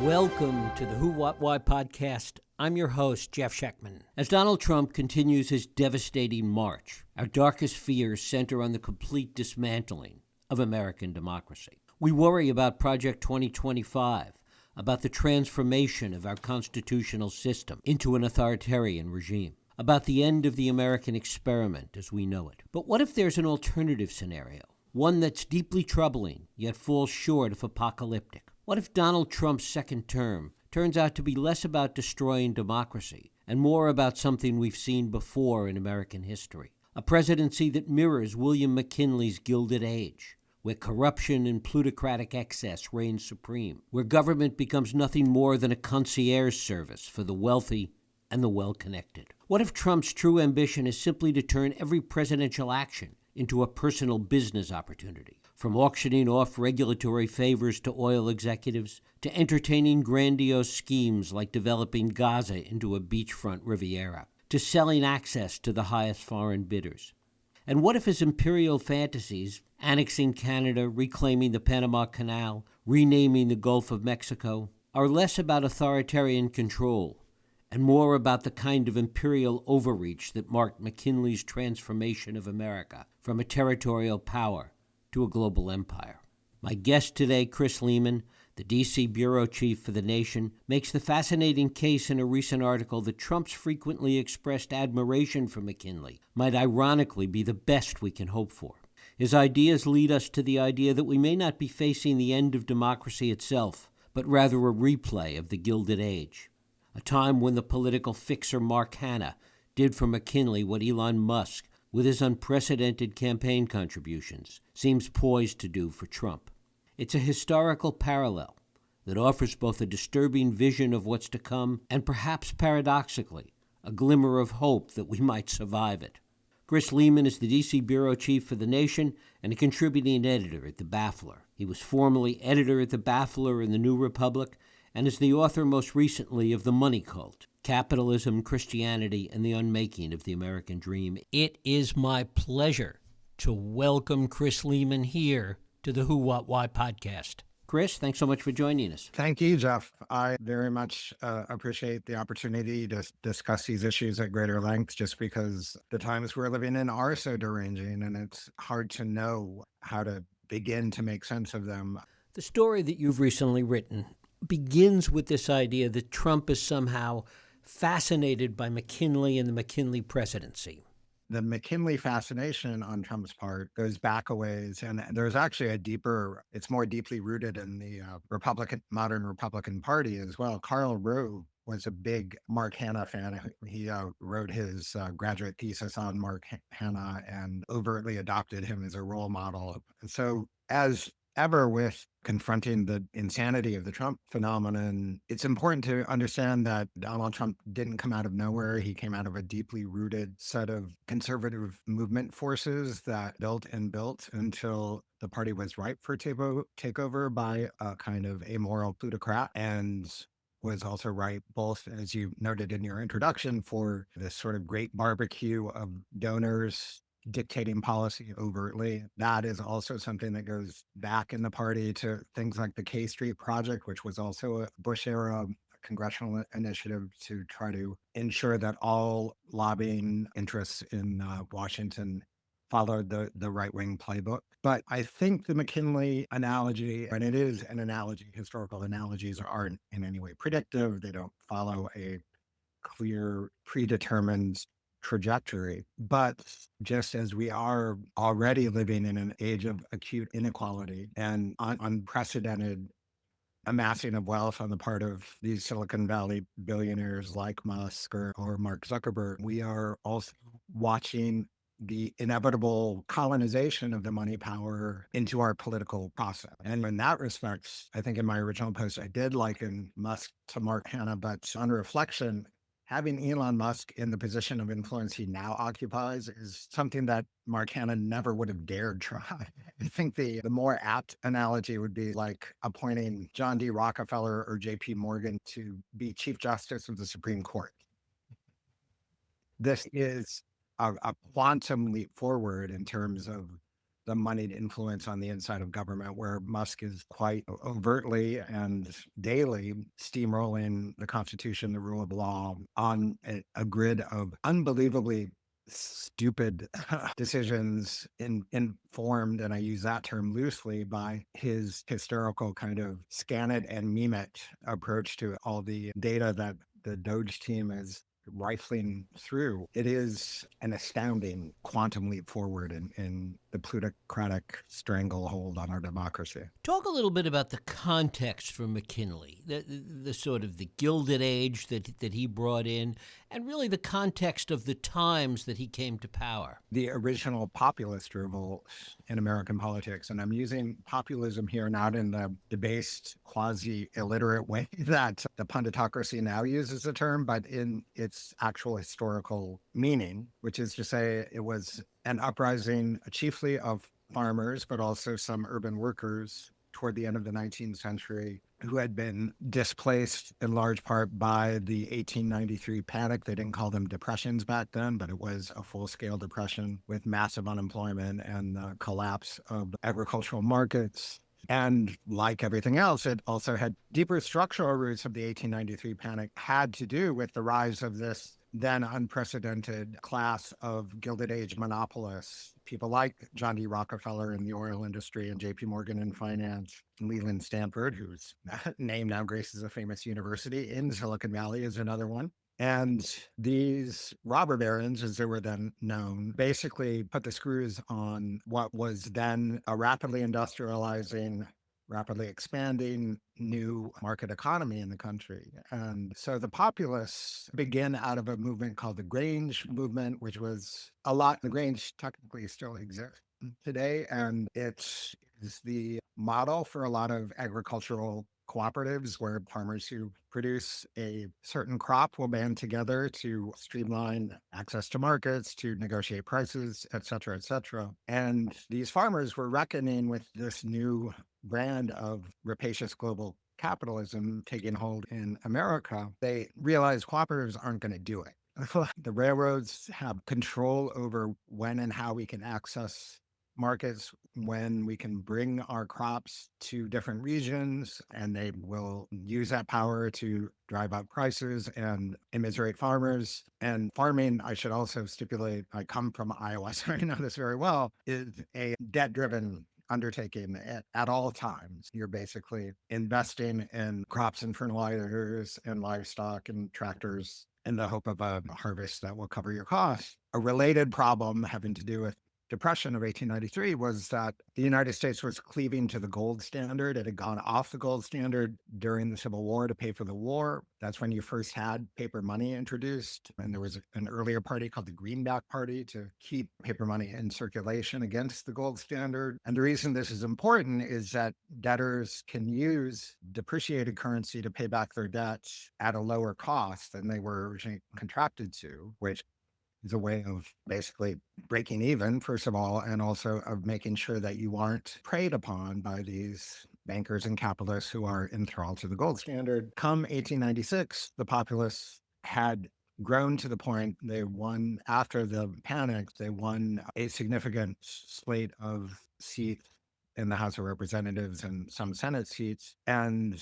Welcome to the Who, What, Why podcast. I'm your host, Jeff Schechtman. As Donald Trump continues his devastating march, our darkest fears center on the complete dismantling of American democracy. We worry about Project 2025, about the transformation of our constitutional system into an authoritarian regime, about the end of the American experiment as we know it. But what if there's an alternative scenario, one that's deeply troubling, yet falls short of apocalyptic? What if Donald Trump's second term turns out to be less about destroying democracy and more about something we've seen before in American history? A presidency that mirrors William McKinley's Gilded Age, where corruption and plutocratic excess reign supreme, where government becomes nothing more than a concierge service for the wealthy and the well-connected. What if Trump's true ambition is simply to turn every presidential action into a personal business opportunity? From auctioning off regulatory favors to oil executives, to entertaining grandiose schemes like developing Gaza into a beachfront Riviera, to selling access to the highest foreign bidders. And what if his imperial fantasies, annexing Canada, reclaiming the Panama Canal, renaming the Gulf of Mexico, are less about authoritarian control and more about the kind of imperial overreach that marked McKinley's transformation of America from a territorial power to a global empire? My guest today, Chris Lehmann, the D.C. bureau chief for The Nation, makes the fascinating case in a recent article that Trump's frequently expressed admiration for McKinley might ironically be the best we can hope for. His ideas lead us to the idea that we may not be facing the end of democracy itself, but rather a replay of the Gilded Age, a time when the political fixer Mark Hanna did for McKinley what Elon Musk, with his unprecedented campaign contributions, seems poised to do for Trump. It's a historical parallel that offers both a disturbing vision of what's to come and perhaps paradoxically, a glimmer of hope that we might survive it. Chris Lehmann is the D.C. bureau chief for The Nation and a contributing editor at The Baffler. He was formerly editor at The Baffler and The New Republic and is the author most recently of The Money Cult: Capitalism, Christianity, and the Unmaking of the American Dream. It is my pleasure to welcome Chris Lehmann here to the Who, What, Why podcast. Chris, thanks so much for joining us. Thank you, Jeff. I very much appreciate the opportunity to discuss these issues at greater length, just because the times we're living in are so deranging and it's hard to know how to begin to make sense of them. The story that you've recently written begins with this idea that Trump is somehow fascinated by McKinley and the McKinley presidency. The McKinley fascination on Trump's part goes back a ways, and there's actually it's more deeply rooted in the modern Republican Party as well. Karl Rove was a big Mark Hanna fan. He wrote his graduate thesis on Mark Hanna and overtly adopted him as a role model. And so, as ever with confronting the insanity of the Trump phenomenon, it's important to understand that Donald Trump didn't come out of nowhere. He came out of a deeply rooted set of conservative movement forces that built until the party was ripe for takeover by a kind of amoral plutocrat, and was also ripe, both, as you noted in your introduction, for this sort of great barbecue of donors dictating policy overtly. That is also something that goes back in the party to things like the K Street Project, which was also a Bush-era congressional initiative to try to ensure that all lobbying interests in Washington followed the right-wing playbook. But I think the McKinley analogy, and it is an analogy, historical analogies aren't in any way predictive. They don't follow a clear, predetermined trajectory. But just as we are already living in an age of acute inequality and unprecedented amassing of wealth on the part of these Silicon Valley billionaires like Musk or Mark Zuckerberg, we are also watching the inevitable colonization of the money power into our political process. And in that respect, I think in my original post, I did liken Musk to Mark Hanna, but on reflection, having Elon Musk in the position of influence he now occupies is something that Mark Hanna never would have dared try. I think the more apt analogy would be like appointing John D. Rockefeller or J.P. Morgan to be Chief Justice of the Supreme Court. This is a quantum leap forward in terms of the moneyed influence on the inside of government, where Musk is quite overtly and daily steamrolling the Constitution, the rule of law on a grid of unbelievably stupid decisions informed, and I use that term loosely, by his hysterical kind of scan it and meme it approach to all the data that the Doge team is rifling through. It is an astounding quantum leap forward in the plutocratic stranglehold on our democracy. Talk a little bit about the context for McKinley, the sort of the Gilded Age that he brought in, and really the context of the times that he came to power. The original populist revolt in American politics, and I'm using populism here not in the debased, quasi-illiterate way that the punditocracy now uses the term, but in its actual historical meaning, which is to say it was an uprising chiefly of farmers, but also some urban workers toward the end of the 19th century who had been displaced in large part by the 1893 panic. They didn't call them depressions back then, but it was a full-scale depression with massive unemployment and the collapse of agricultural markets. And like everything else, it also had deeper structural roots of the 1893 panic, had to do with the rise of this then unprecedented class of Gilded Age monopolists, people like John D. Rockefeller in the oil industry and JP Morgan in finance, and Leland Stanford, whose name now graces a famous university in Silicon Valley, is another one. And these robber barons, as they were then known, basically put the screws on what was then a rapidly industrializing, rapidly expanding new market economy in the country. And so the populists begin out of a movement called the Grange movement, which was a lot, the Grange technically still exists today. And it is the model for a lot of agricultural cooperatives where farmers who produce a certain crop will band together to streamline access to markets, to negotiate prices, et cetera, et cetera. And these farmers were reckoning with this new brand of rapacious global capitalism taking hold in America. They realized cooperatives aren't going to do it. The railroads have control over when and how we can access markets, when we can bring our crops to different regions, and they will use that power to drive up prices and immiserate farmers. And farming, I should also stipulate, I come from Iowa, so I know this very well, is a debt-driven undertaking at all times. You're basically investing in crops and fertilizers and livestock and tractors in the hope of a harvest that will cover your costs. A related problem having to do with Depression of 1893 was that the United States was cleaving to the gold standard. It had gone off the gold standard during the Civil War to pay for the war. That's when you first had paper money introduced. And there was an earlier party called the Greenback Party to keep paper money in circulation against the gold standard. And the reason this is important is that debtors can use depreciated currency to pay back their debts at a lower cost than they were originally contracted to, which is a way of basically breaking even, first of all, and also of making sure that you aren't preyed upon by these bankers and capitalists who are enthralled to the gold standard. Come 1896, the populists had grown to the point they won, after the panic, they won a significant slate of seats in the House of Representatives and some Senate seats. And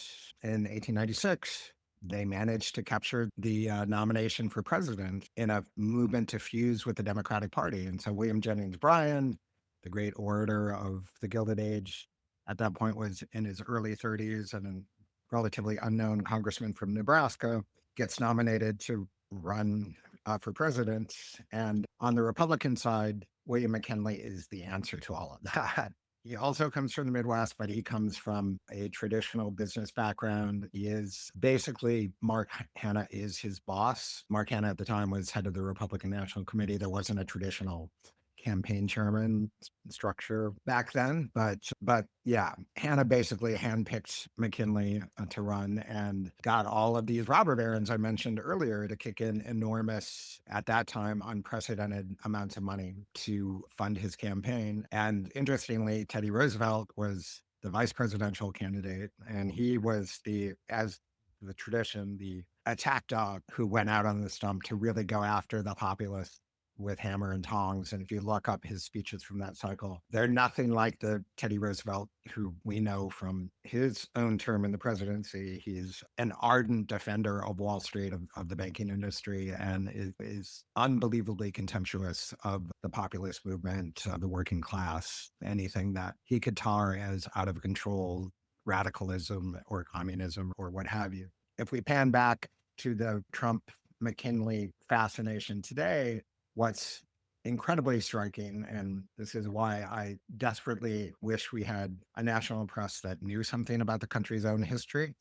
in 1896, they managed to capture the nomination for president in a movement to fuse with the Democratic Party. And so William Jennings Bryan, the great orator of the Gilded Age, at that point was in his early 30s and a relatively unknown congressman from Nebraska, gets nominated to run for president. And on the Republican side, William McKinley is the answer to all of that. He also comes from the Midwest, but he comes from a traditional business background. He is basically, Mark Hanna is his boss. Mark Hanna at the time was head of the Republican National Committee. There wasn't a traditional campaign chairman structure back then, but yeah, Hanna basically handpicked McKinley to run and got all of these robber barons I mentioned earlier to kick in enormous, at that time, unprecedented amounts of money to fund his campaign. And interestingly, Teddy Roosevelt was the vice presidential candidate, and he was as the tradition, the attack dog who went out on the stump to really go after the populists with hammer and tongs. And if you look up his speeches from that cycle, they're nothing like the Teddy Roosevelt, who we know from his own term in the presidency. He's an ardent defender of Wall Street, of the banking industry, and is unbelievably contemptuous of the populist movement, of the working class, anything that he could tar as out of control radicalism or communism or what have you. If we pan back to the Trump McKinley fascination today, what's incredibly striking, and this is why I desperately wish we had a national press that knew something about the country's own history,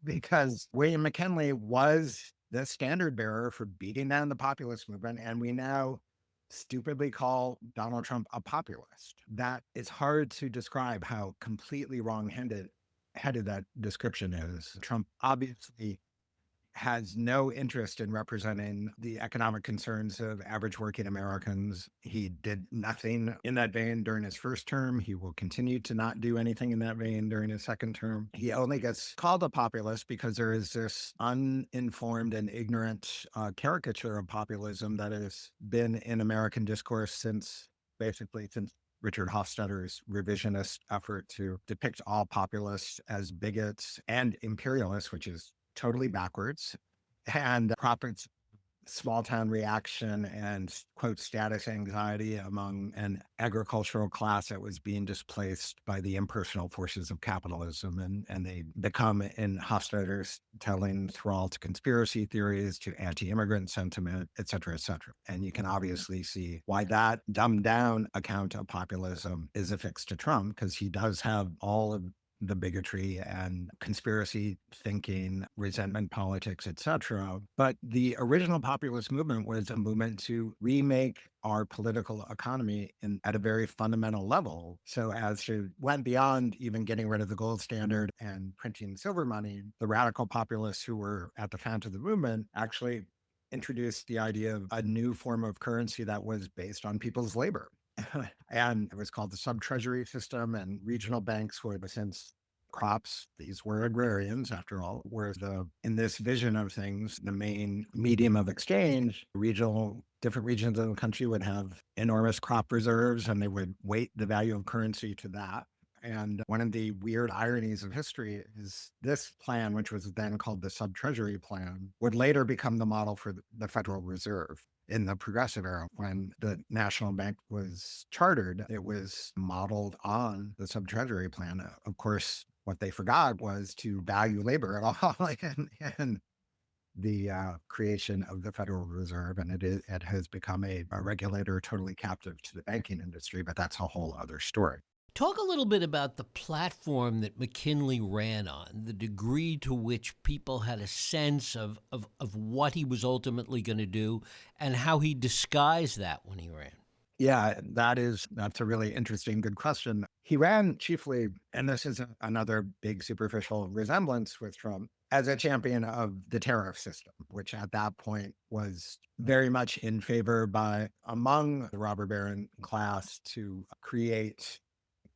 because William McKinley was the standard bearer for beating down the populist movement, and we now stupidly call Donald Trump a populist. That it's hard to describe how completely wrong-headed that description is. Trump obviously has no interest in representing the economic concerns of average working Americans. He did nothing in that vein during his first term. He will continue to not do anything in that vein during his second term. He only gets called a populist because there is this uninformed and ignorant caricature of populism that has been in American discourse since Richard Hofstadter's revisionist effort to depict all populists as bigots and imperialists, which is totally backwards, and profits small town reaction and quote status anxiety among an agricultural class that was being displaced by the impersonal forces of capitalism. And they become, in Hofstadter's telling, thrall to conspiracy theories, to anti-immigrant sentiment, et cetera, et cetera. And you can obviously see why that dumbed down account of populism is affixed to Trump, because he does have all of the bigotry and conspiracy thinking, resentment politics, etc. But the original populist movement was a movement to remake our political economy at a very fundamental level. So as it went beyond even getting rid of the gold standard and printing silver money, the radical populists who were at the fount of the movement actually introduced the idea of a new form of currency that was based on people's labor. And it was called the sub-treasury system, and regional banks were, since crops, these were agrarians after all, were in this vision of things, the main medium of exchange. Different regions of the country would have enormous crop reserves, and they would weight the value of currency to that. And one of the weird ironies of history is this plan, which was then called the sub-treasury plan, would later become the model for the Federal Reserve. In the progressive era, when the national bank was chartered, it was modeled on the sub-treasury plan. Of course, what they forgot was to value labor at all and the creation of the Federal Reserve. And it has become a regulator totally captive to the banking industry, but that's a whole other story. Talk a little bit about the platform that McKinley ran on, the degree to which people had a sense of what he was ultimately going to do and how he disguised that when he ran. Yeah, that's a really interesting, good question. He ran chiefly, and this is another big superficial resemblance with Trump, as a champion of the tariff system, which at that point was very much in favor among the robber baron class to create,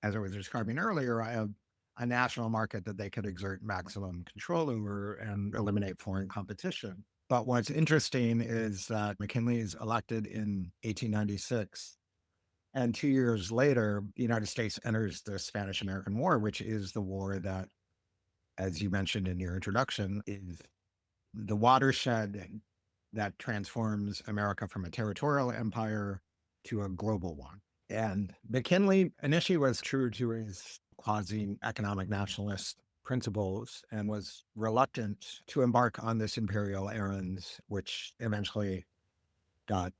as I was describing earlier, a national market that they could exert maximum control over and eliminate foreign competition. But what's interesting is that McKinley is elected in 1896. And 2 years later, the United States enters the Spanish-American War, which is the war that, as you mentioned in your introduction, is the watershed that transforms America from a territorial empire to a global one. And McKinley initially was true to his quasi-economic nationalist principles and was reluctant to embark on this imperial errand, which eventually got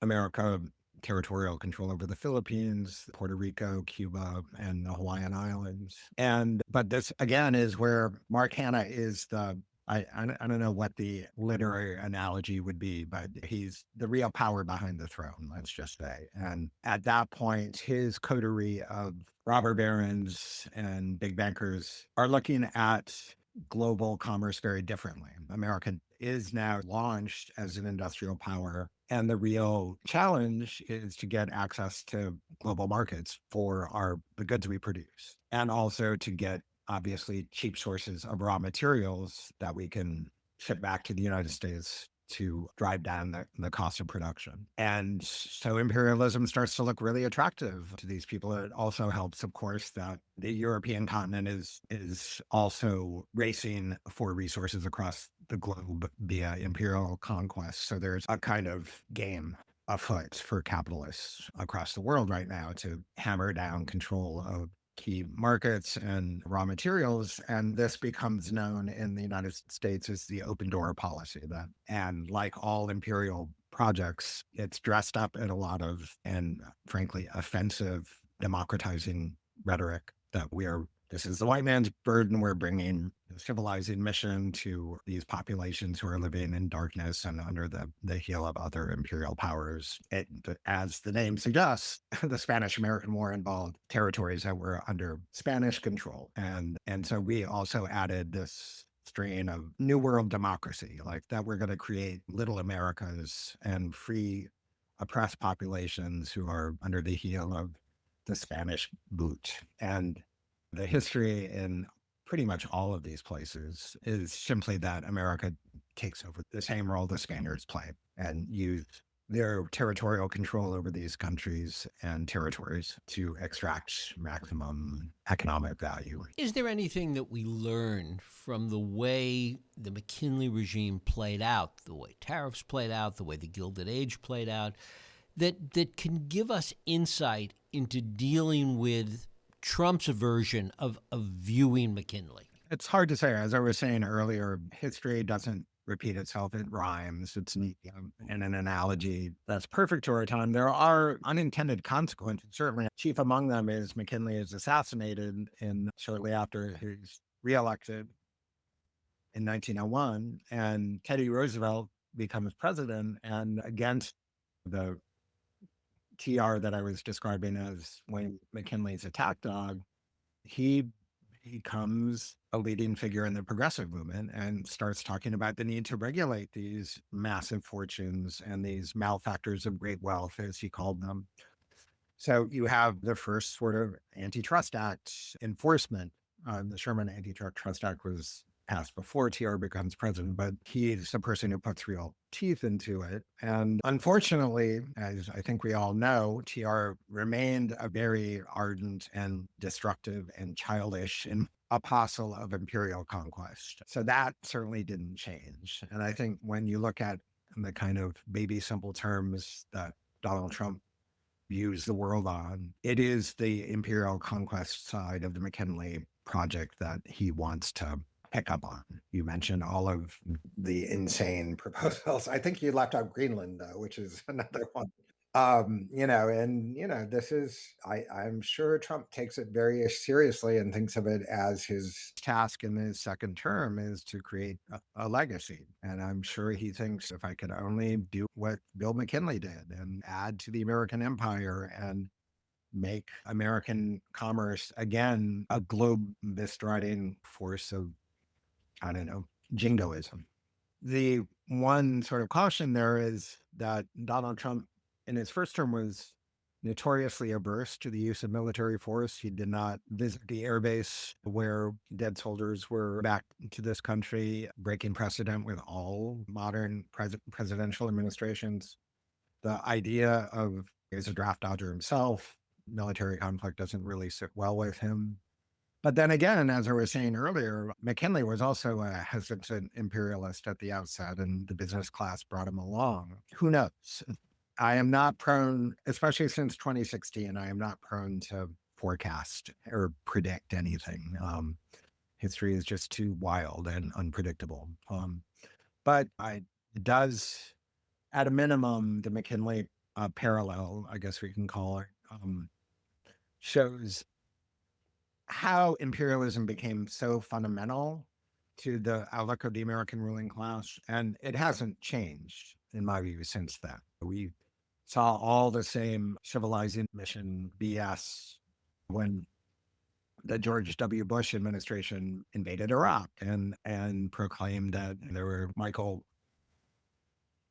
America territorial control over the Philippines, Puerto Rico, Cuba, and the Hawaiian Islands. But this again is where Mark Hanna is I don't know what the literary analogy would be, but he's the real power behind the throne, let's just say. And at that point, his coterie of robber barons and big bankers are looking at global commerce very differently. America is now launched as an industrial power, and the real challenge is to get access to global markets for the goods we produce, and also to get obviously cheap sources of raw materials that we can ship back to the United States to drive down the cost of production. And so imperialism starts to look really attractive to these people. It also helps, of course, that the European continent is also racing for resources across the globe via imperial conquest. So there's a kind of game afoot for capitalists across the world right now to hammer down control of key markets and raw materials. And this becomes known in the United States as the open door policy. And like all imperial projects, it's dressed up in a lot of, and frankly, offensive democratizing rhetoric that this is the white man's burden. We're bringing a civilizing mission to these populations who are living in darkness and under the heel of other imperial powers. As the name suggests, the Spanish-American War involved territories that were under Spanish control. And so we also added this strain of New World democracy, like that we're going to create little Americas and free oppressed populations who are under the heel of the Spanish boot. And the history in pretty much all of these places is simply that America takes over the same role the Spaniards play and use their territorial control over these countries and territories to extract maximum economic value. Is there anything that we learn from the way the McKinley regime played out, the way tariffs played out, the way the Gilded Age played out, that can give us insight into dealing with Trump's version of viewing McKinley? It's hard to say. As I was saying earlier, history doesn't repeat itself. It rhymes. It's neat. And an analogy that's perfect to our time. There are unintended consequences. Certainly, chief among them is McKinley is assassinated shortly after he's reelected in 1901, and Teddy Roosevelt becomes president. And against the TR that I was describing as Wayne McKinley's attack dog, he becomes a leading figure in the progressive movement and starts talking about the need to regulate these massive fortunes and these malefactors of great wealth, as he called them. So you have the first sort of antitrust act enforcement. The Sherman Antitrust Act was passed before TR becomes president, but he's the person who puts real teeth into it. And unfortunately, as I think we all know, TR remained a very ardent and destructive and childish and apostle of imperial conquest. So that certainly didn't change. And I think when you look at the kind of baby simple terms that Donald Trump views the world on, it is the imperial conquest side of the McKinley project that he wants to pick up on. You mentioned all of the insane proposals. I think you left out Greenland, though, which is another one. This is, I'm sure Trump takes it very seriously and thinks of it as his task in his second term is to create a legacy. And I'm sure he thinks, if I could only do what Bill McKinley did and add to the American empire and make American commerce again a globe bestriding force of, I don't know, jingoism. The one sort of caution there is that Donald Trump in his first term was notoriously averse to the use of military force. He did not visit the airbase where dead soldiers were back to this country, breaking precedent with all modern presidential administrations. The idea of, as a draft dodger himself, military conflict doesn't really sit well with him. But then again, as I was saying earlier, McKinley was also a hesitant imperialist at the outset, and the business class brought him along. Who knows? I am not prone, especially since 2016, I am not prone to forecast or predict anything. History is just too wild and unpredictable. But it does, at a minimum, the McKinley parallel, I guess we can call it, shows how imperialism became so fundamental to the outlook of the American ruling class. And it hasn't changed, in my view, since then. We saw all the same civilizing mission BS when the George W. Bush administration invaded Iraq and proclaimed that there were Michael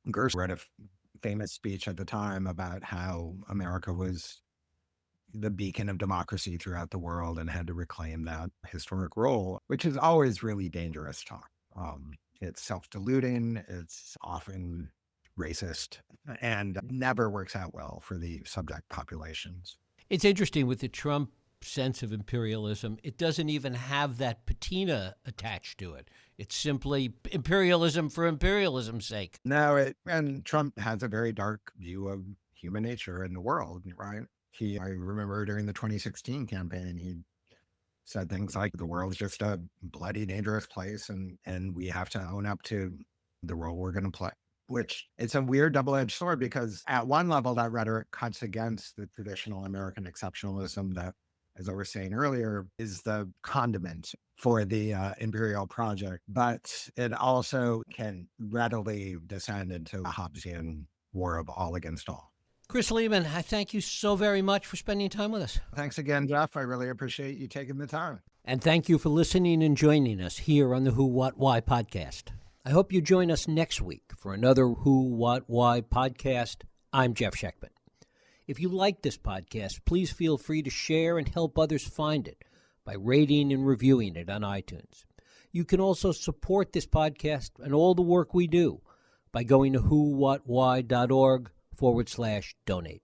Gersh read a famous speech at the time about how America was the beacon of democracy throughout the world and had to reclaim that historic role, which is always really dangerous talk. It's self-deluding. It's often racist and never works out well for the subject populations. It's interesting with the Trump sense of imperialism, it doesn't even have that patina attached to it. It's simply imperialism for imperialism's sake. No, and Trump has a very dark view of human nature in the world, right? I remember during the 2016 campaign, he said things like the world's just a bloody, dangerous place, and we have to own up to the role we're going to play. Which it's a weird double-edged sword, because at one level, that rhetoric cuts against the traditional American exceptionalism that, as I was saying earlier, is the condiment for the imperial project. But it also can readily descend into a Hobbesian war of all against all. Chris Lehmann, I thank you so very much for spending time with us. Thanks again, Jeff. I really appreciate you taking the time. And thank you for listening and joining us here on the Who, What, Why podcast. I hope you join us next week for another Who, What, Why podcast. I'm Jeff Sheckman. If you like this podcast, please feel free to share and help others find it by rating and reviewing it on iTunes. You can also support this podcast and all the work we do by going to whowhatwhy.org/donate.